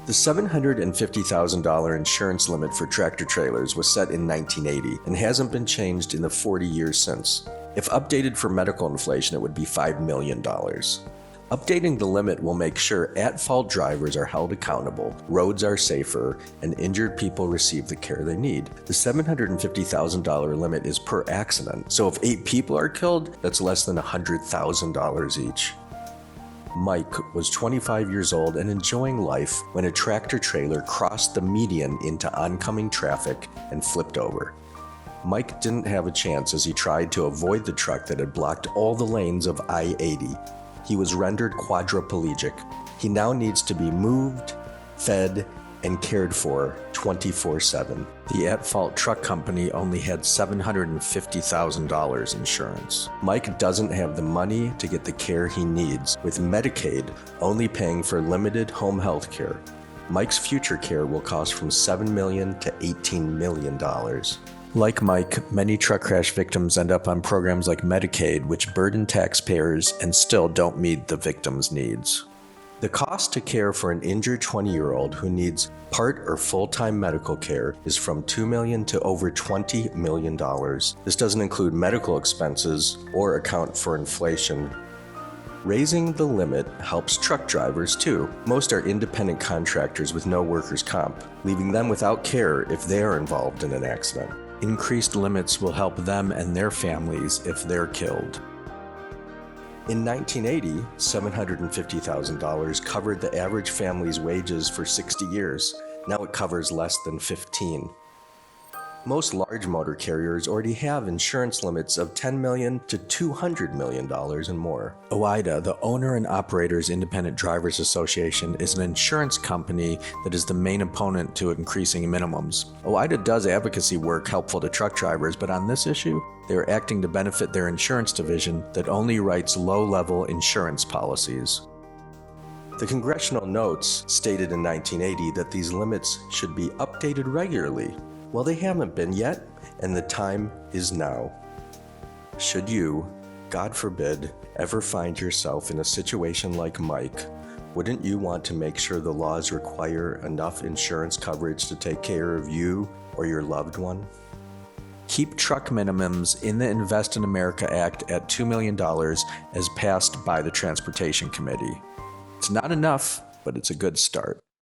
The $750,000 insurance limit for tractor trailers was set in 1980 and hasn't been changed in the 40 years since. If updated for medical inflation, it would be $5 million. Updating the limit will make sure at-fault drivers are held accountable, roads are safer, and injured people receive the care they need. The $750,000 limit is per accident, so if 8 people are killed, that's less than $100,000 each. Mike was 25 years old and enjoying life when a tractor trailer crossed the median into oncoming traffic and flipped over. Mike didn't have a chance as he tried to avoid the truck that had blocked all the lanes of I-80. He was rendered quadriplegic. He now needs to be moved, fed, and cared for 24/7. The at-fault truck company only had $750,000 insurance. Mike doesn't have the money to get the care he needs, with Medicaid only paying for limited home health care. Mike's future care will cost from $7 million to $18 million. Like Mike, many truck crash victims end up on programs like Medicaid, which burden taxpayers and still don't meet the victim's needs. The cost to care for an injured 20-year-old who needs part or full-time medical care is from $2 million to over $20 million. This doesn't include medical expenses or account for inflation. Raising the limit helps truck drivers too. Most are independent contractors with no workers' comp, leaving them without care if they are involved in an accident. Increased limits will help them and their families if they're killed. In 1980, $750,000 covered the average family's wages for 60 years. Now it covers less than 15. Most large motor carriers already have insurance limits of $10 million to $200 million and more. OIDA, the Owner and Operators Independent Drivers Association, is an insurance company that is the main opponent to increasing minimums. OIDA does advocacy work helpful to truck drivers, but on this issue, they are acting to benefit their insurance division that only writes low-level insurance policies. The congressional notes stated in 1980 that these limits should be updated regularly. Well, they haven't been yet, and the time is now. Should you, God forbid, ever find yourself in a situation like Mike, wouldn't you want to make sure the laws require enough insurance coverage to take care of you or your loved one? Keep truck minimums in the Invest in America Act at $2 million as passed by the Transportation Committee. It's not enough, but it's a good start.